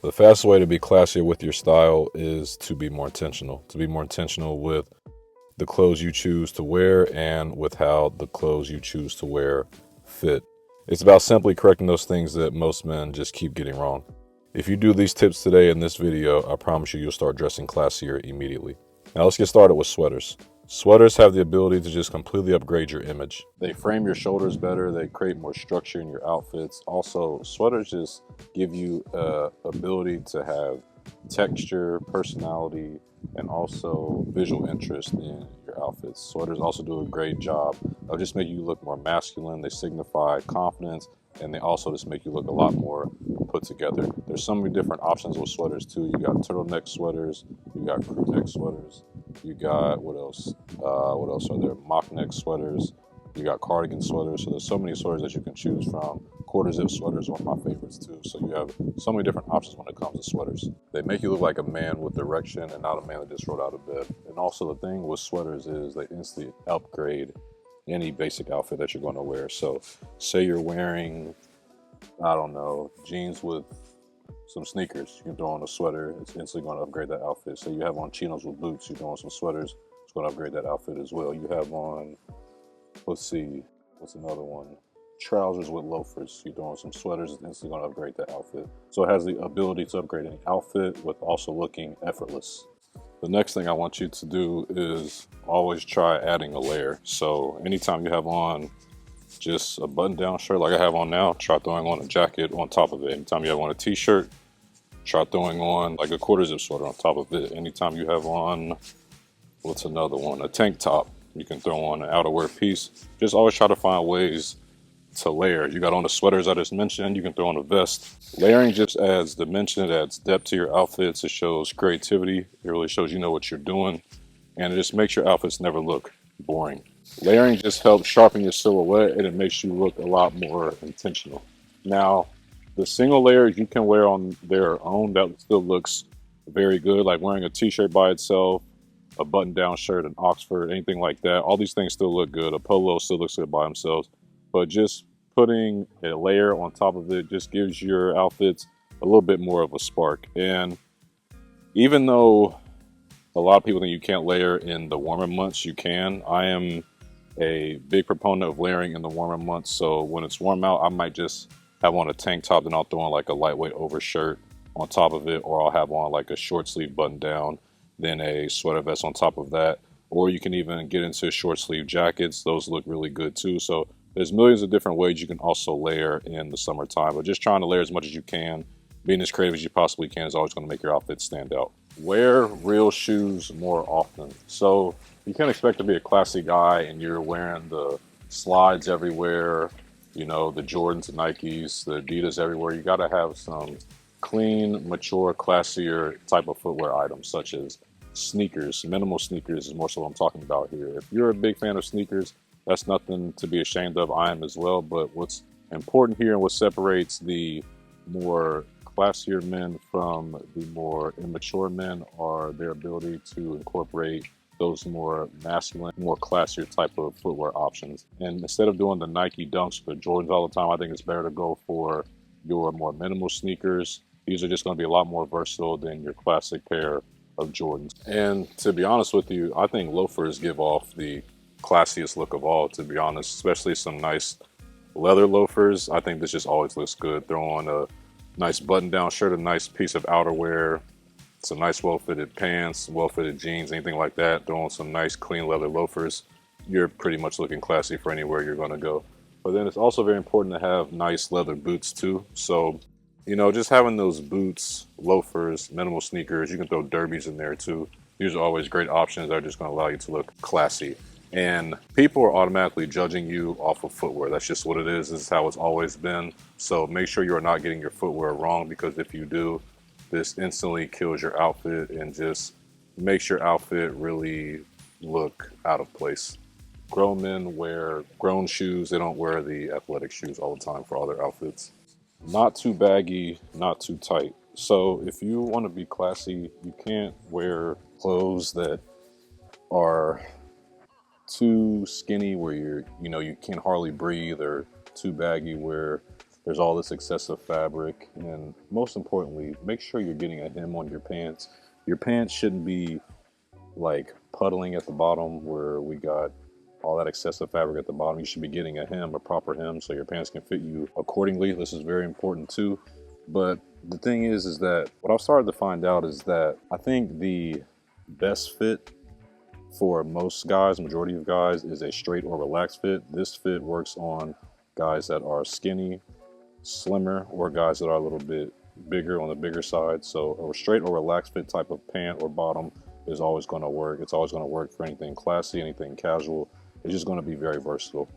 The fastest way to be classier with your style is to be more intentional. To be more intentional with the clothes you choose to wear and with how the clothes you choose to wear fit. It's about simply correcting those things that most men just keep getting wrong. If you do these tips today in this video, I promise you'll start dressing classier immediately. Now let's get started with sweaters. Sweaters have the ability to just completely upgrade your image. They frame your shoulders better, they create more structure in your outfits. Also, sweaters just give you ability to have texture, personality, and also visual interest in your outfits. Sweaters also do a great job of just making you look more masculine. They signify confidence, and they also just make you look a lot more put together. There's so many different options with sweaters too. You got turtleneck sweaters, you got crew neck sweaters, you got what else are there? Mock neck sweaters, you got cardigan sweaters. So there's so many sweaters that you can choose from. Quarter zip sweaters are one of my favorites too. So you have so many different options when it comes to sweaters. They make you look like a man with direction and not a man that just rolled out of bed. And also the thing with sweaters is they instantly upgrade any basic outfit that you're going to wear. So say you're wearing, I don't know, jeans with some sneakers, you can throw on a sweater, it's instantly going to upgrade that outfit. So you have on chinos with boots, you throw on some sweaters, it's going to upgrade that outfit as well. You have on, let's see, what's another one? Trousers with loafers, you throw on some sweaters, it's instantly going to upgrade that outfit. So it has the ability to upgrade any outfit with also looking effortless. The next thing I want you to do is always try adding a layer. So anytime you have on just a button-down shirt like I have on now, try throwing on a jacket on top of it. Anytime you have on a t-shirt, try throwing on like a quarter zip sweater on top of it. Anytime you have on, what's another one? A tank top, you can throw on an outerwear piece. Just always try to find ways to layer. You got on the sweaters I just mentioned, you can throw on a vest. Layering just adds dimension, it adds depth to your outfits, it shows creativity, it really shows you know what you're doing, and it just makes your outfits never look boring. Layering just helps sharpen your silhouette and it makes you look a lot more intentional. Now, the single layers you can wear on their own, that still looks very good, like wearing a t-shirt by itself, a button-down shirt, an Oxford, anything like that. All these things still look good. A polo still looks good by themselves. But just putting a layer on top of it just gives your outfits a little bit more of a spark. And even though a lot of people think you can't layer in the warmer months, you can. I am a big proponent of layering in the warmer months. So when it's warm out, I might just have on a tank top, then I'll throw on like a lightweight overshirt on top of it, or I'll have on like a short sleeve button down, then a sweater vest on top of that. Or you can even get into short sleeve jackets. Those look really good too. So there's millions of different ways you can also layer in the summertime, but just trying to layer as much as you can, being as creative as you possibly can is always going to make your outfit stand out. Wear real shoes more often. So you can't expect to be a classy guy and you're wearing the slides everywhere, you know, the Jordans, the Nikes, the Adidas everywhere. You got to have some clean, mature, classier type of footwear items, such as sneakers. Minimal sneakers is more so what I'm talking about here. If you're a big fan of sneakers, that's nothing to be ashamed of. I am as well. But what's important here and what separates the more classier men from the more immature men are their ability to incorporate those more masculine, more classier type of footwear options. And instead of doing the Nike Dunks or the Jordans all the time, I think it's better to go for your more minimal sneakers. These are just going to be a lot more versatile than your classic pair of Jordans. And to be honest with you, I think loafers give off the classiest look of all, to be honest, especially some nice leather loafers. I think this just always looks good. Throw on a nice button-down shirt, a nice piece of outerwear, some nice well-fitted pants, well-fitted jeans, anything like that. Throw on some nice clean leather loafers. You're pretty much looking classy for anywhere you're going to go. But then it's also very important to have nice leather boots too. So, you know, just having those boots, loafers, minimal sneakers, you can throw derbies in there too. These are always great options that are just going to allow you to look classy. And people are automatically judging you off of footwear. That's just what it is. This is how it's always been. So make sure you are not getting your footwear wrong, because if you do, this instantly kills your outfit and just makes your outfit really look out of place. Grown men wear grown shoes. They don't wear the athletic shoes all the time for all their outfits. Not too baggy, not too tight. So if you want to be classy, you can't wear clothes that are too skinny where you can't hardly breathe, or too baggy where there's all this excessive fabric, and most importantly, make sure you're getting a hem on your pants. Your pants shouldn't be like puddling at the bottom where we got all that excessive fabric at the bottom. You should be getting a hem, a proper hem, so your pants can fit you accordingly. This is very important too. But the thing is that what I've started to find out is that I think the best fit for most guys, majority of guys, is a straight or relaxed fit. This fit works on guys that are skinny, slimmer, or guys that are a little bit bigger on the bigger side. So a straight or relaxed fit type of pant or bottom is always going to work. It's always going to work for anything classy, anything casual. It's just going to be very versatile.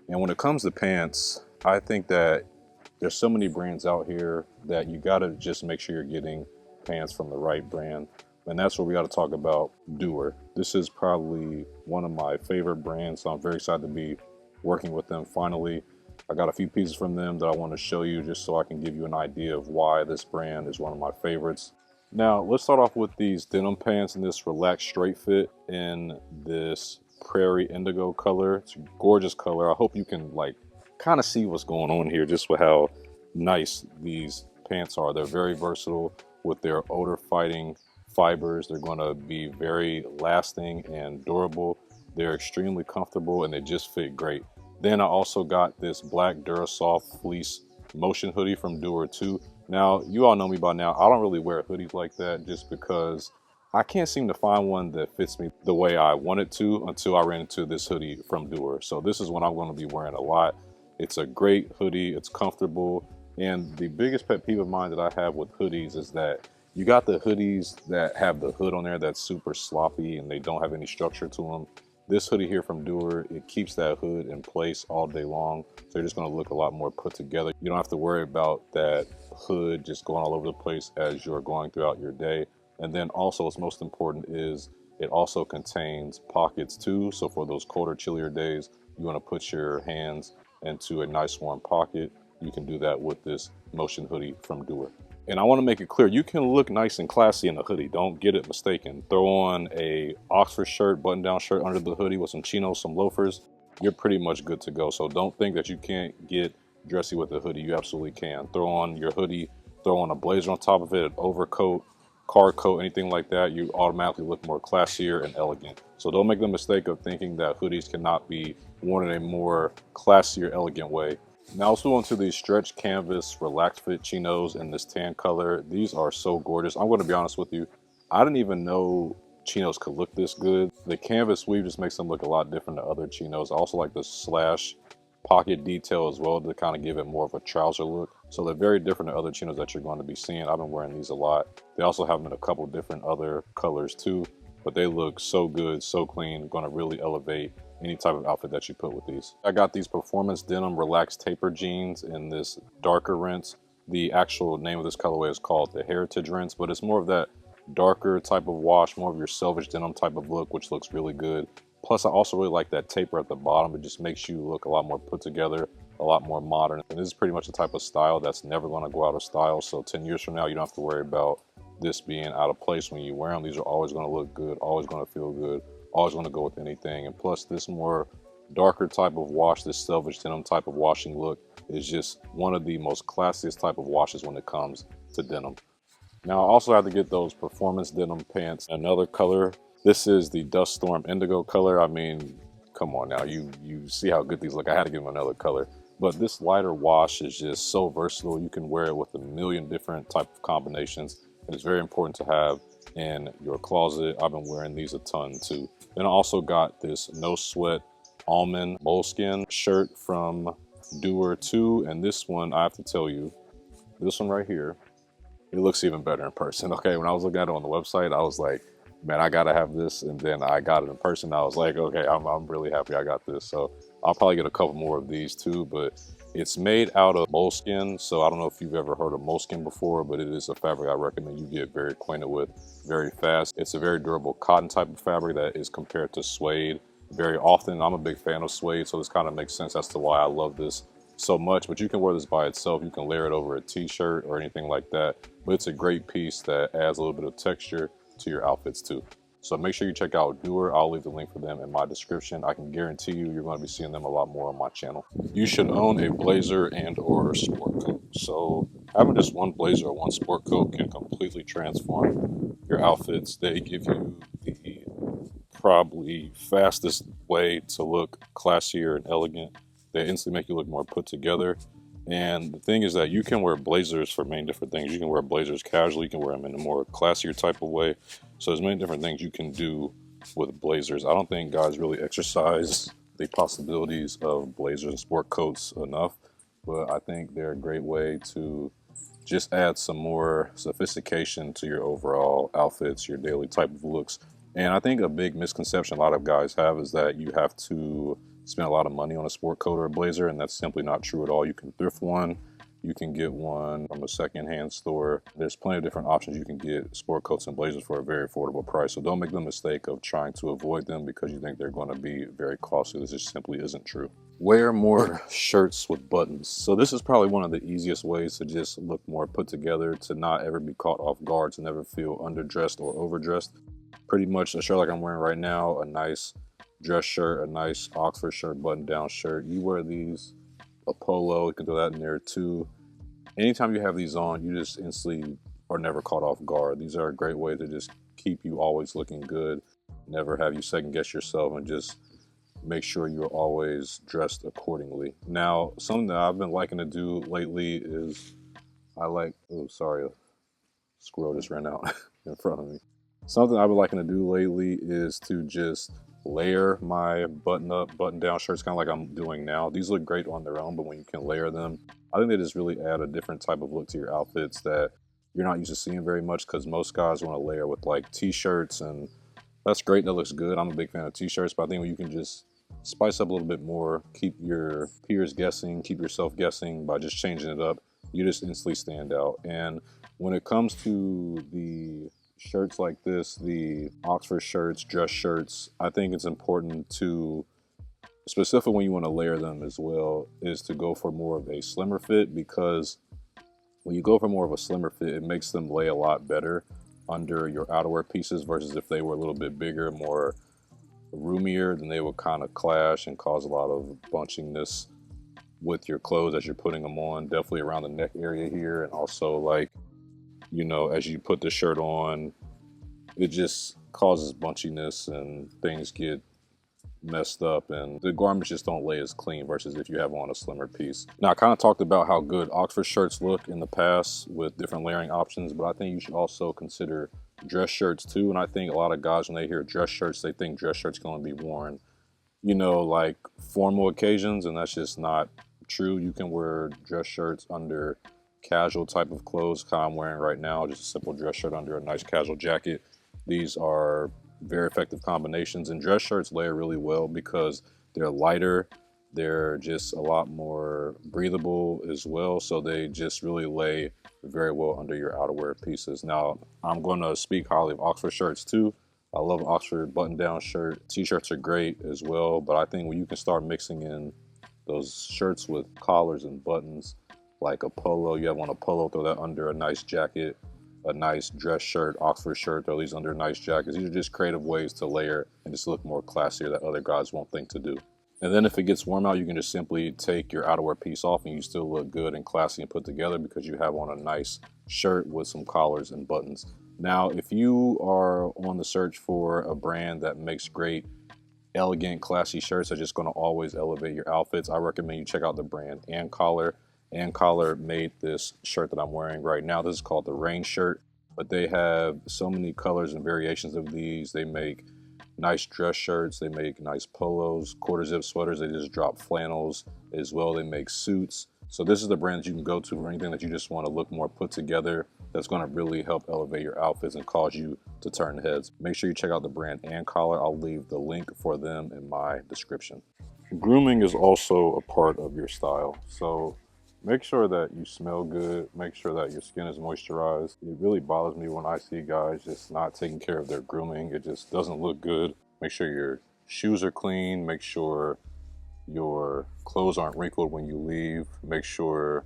And when it comes to pants, I think that there's so many brands out here that you got to just make sure you're getting pants from the right brand. And that's where we got to talk about Doer. This is probably one of my favorite brands, so I'm very excited to be working with them finally. I got a few pieces from them that I want to show you just so I can give you an idea of why this brand is one of my favorites. Now, let's start off with these denim pants in this relaxed straight fit in this prairie indigo color. It's a gorgeous color. I hope you can like kind of see what's going on here just with how nice these pants are. They're very versatile with their odor fighting fibers. They're going to be very lasting and durable. They're extremely comfortable and they just fit great. Then I also got this black Durasoft fleece motion hoodie from Doer too. Now, you all know me by now. I don't really wear hoodies like that just because I can't seem to find one that fits me the way I want it to until I ran into this hoodie from Doer. So this is what I'm going to be wearing a lot. It's a great hoodie. It's comfortable. And the biggest pet peeve of mine that I have with hoodies is that you got the hoodies that have the hood on there that's super sloppy and they don't have any structure to them. This hoodie here from Doer, it keeps that hood in place all day long. So you're just going to look a lot more put together. You don't have to worry about that hood just going all over the place as you're going throughout your day. And then also what's most important is it also contains pockets too. So for those colder, chillier days, you want to put your hands into a nice warm pocket. You can do that with this motion hoodie from Doer. And I want to make it clear, you can look nice and classy in a hoodie. Don't get it mistaken. Throw on a Oxford shirt, button-down shirt under the hoodie with some chinos, some loafers. You're pretty much good to go. So don't think that you can't get dressy with a hoodie. You absolutely can. Throw on your hoodie, throw on a blazer on top of it, an overcoat, car coat, anything like that. You automatically look more classier and elegant. So don't make the mistake of thinking that hoodies cannot be worn in a more classier, elegant way. Now let's move on to these stretch canvas relaxed fit chinos in this tan color. These are so gorgeous. I'm going to be honest with you. I didn't even know chinos could look this good. The canvas weave just makes them look a lot different than other chinos. I also like the slash pocket detail as well to kind of give it more of a trouser look. So they're very different than other chinos that you're going to be seeing. I've been wearing these a lot. They also have them in a couple different other colors too, but they look so good, so clean. Going to really elevate any type of outfit that you put with these. I got these performance denim relaxed taper jeans in this darker rinse. The actual name of this colorway is called the Heritage Rinse, but it's more of that darker type of wash, more of your selvage denim type of look, which looks really good. Plus, I also really like that taper at the bottom. It just makes you look a lot more put together, a lot more modern. And this is pretty much the type of style that's never going to go out of style. So 10 years from now, you don't have to worry about this being out of place when you wear them. These are always going to look good, always going to feel good, always going to go with anything. And plus, this more darker type of wash, this selvage denim type of washing look is just one of the most classiest type of washes when it comes to denim. Now, I also had to get those performance denim pants, another color. This is the Dust Storm Indigo color. I mean, come on now, you see how good these look. I had to give them another color. But this lighter wash is just so versatile. You can wear it with a million different type of combinations. And it's very important to have in your closet. I've been wearing these a ton too. Then I also got this No Sweat Almond Moleskin shirt from Doer too. And this one, I have to tell you, this one right here, it looks even better in person. Okay, when I was looking at it on the website, I was like, man, I gotta have this. And then I got it in person. I was like, okay, I'm really happy I got this. So I'll probably get a couple more of these too, but it's made out of moleskin. So I don't know if you've ever heard of moleskin before, but it is a fabric I recommend you get very acquainted with very fast. It's a very durable cotton type of fabric that is compared to suede very often. I'm a big fan of suede, so this kind of makes sense as to why I love this so much. But you can wear this by itself. You can layer it over a t-shirt or anything like that. But it's a great piece that adds a little bit of texture to your outfits too. So make sure you check out Doer. I'll leave the link for them in my description. I can guarantee you, you're going to be seeing them a lot more on my channel. You should own a blazer and or sport coat. So having just one blazer or one sport coat can completely transform your outfits. They give you the probably fastest way to look classier and elegant. They instantly make you look more put together. And the thing is that you can wear blazers for many different things. You can wear blazers casually, you can wear them in a more classier type of way. So there's many different things you can do with blazers. I don't think guys really exercise the possibilities of blazers and sport coats enough, but I think they're a great way to just add some more sophistication to your overall outfits, your daily type of looks. And I think a big misconception a lot of guys have is that you have to spend a lot of money on a sport coat or a blazer, and that's simply not true at all. You can thrift one, you can get one from a secondhand store. There's plenty of different options. You can get sport coats and blazers for a very affordable price. So don't make the mistake of trying to avoid them because you think they're going to be very costly. This just simply isn't true. Wear more shirts with buttons. So this is probably one of the easiest ways to just look more put together, to not ever be caught off guard, to never feel underdressed or overdressed. Pretty much a shirt like I'm wearing right now, a nice dress shirt, a nice Oxford shirt, button down shirt. You wear these, a polo, you can throw that in there too. Anytime you have these on, you just instantly are never caught off guard. These are a great way to just keep you always looking good, never have you second guess yourself, and just make sure you're always dressed accordingly. Now, something that I've been liking to do lately is oh, sorry, a squirrel just ran out in front of me. Something I've been liking to do lately is to just layer my button-up, button-down shirts, kind of like I'm doing now. These look great on their own, but when you can layer them, I think they just really add a different type of look to your outfits that you're not used to seeing very much, because most guys want to layer with like t-shirts, and that's great, that looks good. I'm a big fan of t-shirts, but I think when you can just spice up a little bit more, keep your peers guessing, keep yourself guessing by just changing it up, you just instantly stand out. And when it comes to the shirts like this, the Oxford shirts, dress shirts, I think it's important to, specifically when you want to layer them as well, is to go for more of a slimmer fit, because when you go for more of a slimmer fit, it makes them lay a lot better under your outerwear pieces versus if they were a little bit bigger, more roomier, then they would kind of clash and cause a lot of bunchiness with your clothes as you're putting them on, definitely around the neck area here, and also like, you know, as you put the shirt on, it just causes bunchiness and things get messed up and the garments just don't lay as clean versus if you have on a slimmer piece. Now, I kind of talked about how good Oxford shirts look in the past with different layering options, but I think you should also consider dress shirts too. And I think a lot of guys, when they hear dress shirts, they think dress shirts going to be worn, you know, like formal occasions, and that's just not true. You can wear dress shirts under casual type of clothes, kind of I'm wearing right now, just a simple dress shirt under a nice casual jacket. These are very effective combinations, and dress shirts layer really well because they're lighter, they're just a lot more breathable as well, so they just really lay very well under your outerwear pieces. Now, I'm going to speak highly of Oxford shirts too. I love Oxford button-down shirt. T-shirts are great as well, but I think when you can start mixing in those shirts with collars and buttons, like a polo, you have on a polo, throw that under a nice jacket, a nice dress shirt, Oxford shirt, throw these under nice jackets. These are just creative ways to layer and just look more classier that other guys won't think to do. And then if it gets warm out, you can just simply take your outerwear piece off and you still look good and classy and put together because you have on a nice shirt with some collars and buttons. Now, if you are on the search for a brand that makes great, elegant, classy shirts that are just going to always elevate your outfits, I recommend you check out the brand And Collar. And Collar made this shirt that I'm wearing right now. This is called the Rain shirt, but they have so many colors and variations of these. They make nice dress shirts, they make nice polos, quarter zip sweaters, they just drop flannels as well. They make suits. So this is the brand that you can go to for anything that you just want to look more put together, that's going to really help elevate your outfits and cause you to turn heads. Make sure you check out the brand And Collar. I'll leave the link for them in my description. Grooming is also a part of your style. So make sure that you smell good. Make sure that your skin is moisturized. It really bothers me when I see guys just not taking care of their grooming. It just doesn't look good. Make sure your shoes are clean. Make sure your clothes aren't wrinkled when you leave. Make sure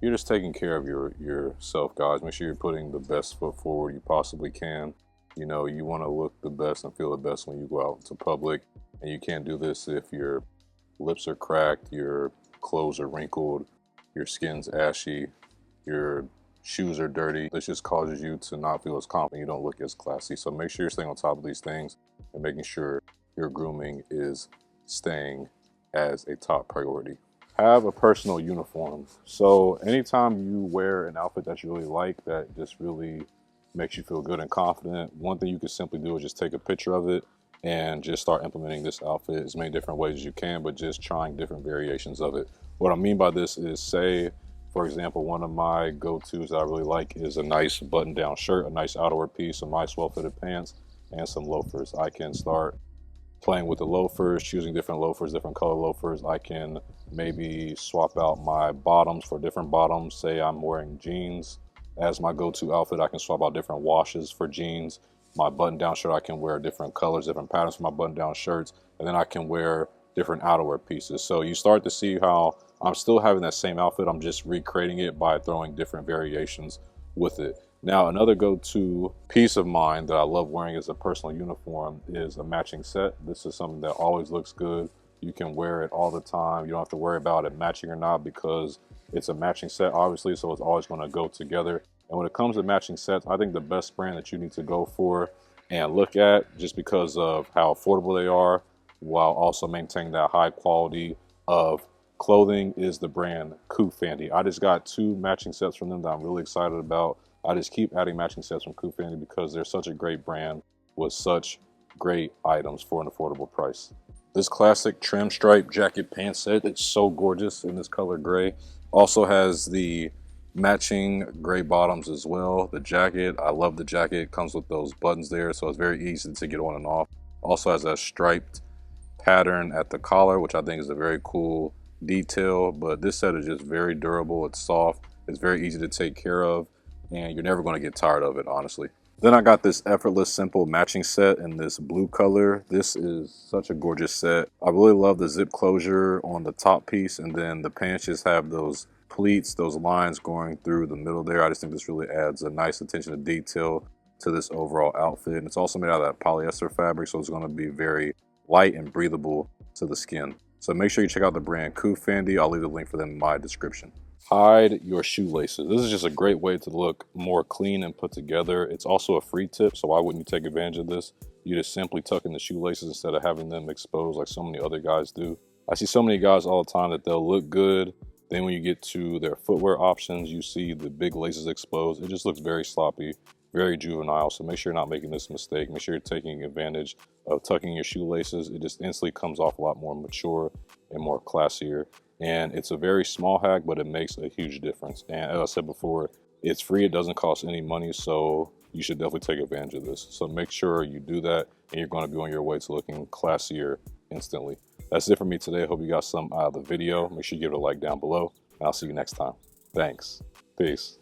you're just taking care of yourself, guys. Make sure you're putting the best foot forward you possibly can. You know, you want to look the best and feel the best when you go out into public, and you can't do this if your lips are cracked, your clothes are wrinkled, your skin's ashy, your shoes are dirty. This just causes you to not feel as confident. You don't look as classy. So make sure you're staying on top of these things and making sure your grooming is staying as a top priority. Have a personal uniform. So anytime you wear an outfit that you really like, that just really makes you feel good and confident, one thing you can simply do is just take a picture of it and just start implementing this outfit as many different ways as you can, but just trying different variations of it. What I mean by this is, say, for example, one of my go-tos that I really like is a nice button-down shirt, a nice outerwear piece, some nice well-fitted pants, and some loafers. I can start playing with the loafers, choosing different loafers, different color loafers. I can maybe swap out my bottoms for different bottoms. Say I'm wearing jeans as my go-to outfit, I can swap out different washes for jeans. My button-down shirt, I can wear different colors, different patterns for my button-down shirts, and then I can wear different outerwear pieces. So you start to see how I'm still having that same outfit, I'm just recreating it by throwing different variations with it. Now, another go-to piece of mine that I love wearing as a personal uniform is a matching set. This is something that always looks good. You can wear it all the time. You don't have to worry about it matching or not because it's a matching set, obviously, so it's always going to go together. And when it comes to matching sets, I think the best brand that you need to go for and look at, just because of how affordable they are, while also maintaining that high quality of clothing, is the brand Coofandy. I just got 2 matching sets from them that I'm really excited about. I just keep adding matching sets from Coofandy because they're such a great brand with such great items for an affordable price. This classic trim stripe jacket pant set, it's so gorgeous in this color gray. Also has the matching gray bottoms as well. The jacket, I love the jacket. It comes with those buttons there, so it's very easy to get on and off. Also has a striped pattern at the collar, which I think is a very cool detail. But this set is just very durable. It's soft. It's very easy to take care of, and you're never going to get tired of it, honestly. Then I got this effortless simple matching set in this blue color. This is such a gorgeous set. I really love the zip closure on the top piece, and then the pants just have those pleats, those lines going through the middle there. I just think this really adds a nice attention to detail to this overall outfit. And it's also made out of that polyester fabric, so it's going to be very light and breathable to the skin. So make sure you check out the brand Coofandy. I'll leave the link for them in my description. Hide your shoelaces. This is just a great way to look more clean and put together. It's also a free tip, so why wouldn't you take advantage of this? You just simply tuck in the shoelaces instead of having them exposed like so many other guys do. I see so many guys all the time that they'll look good, then when you get to their footwear options, you see the big laces exposed. It just looks very sloppy, very juvenile. So make sure you're not making this mistake. Make sure you're taking advantage of tucking your shoelaces. It just instantly comes off a lot more mature and more classier. And it's a very small hack, but it makes a huge difference. And as I said before, it's free. It doesn't cost any money. So you should definitely take advantage of this. So make sure you do that, and you're going to be on your way to looking classier instantly. That's it for me today. I hope you got some out of the video. Make sure you give it a like down below, and I'll see you next time. Thanks. Peace.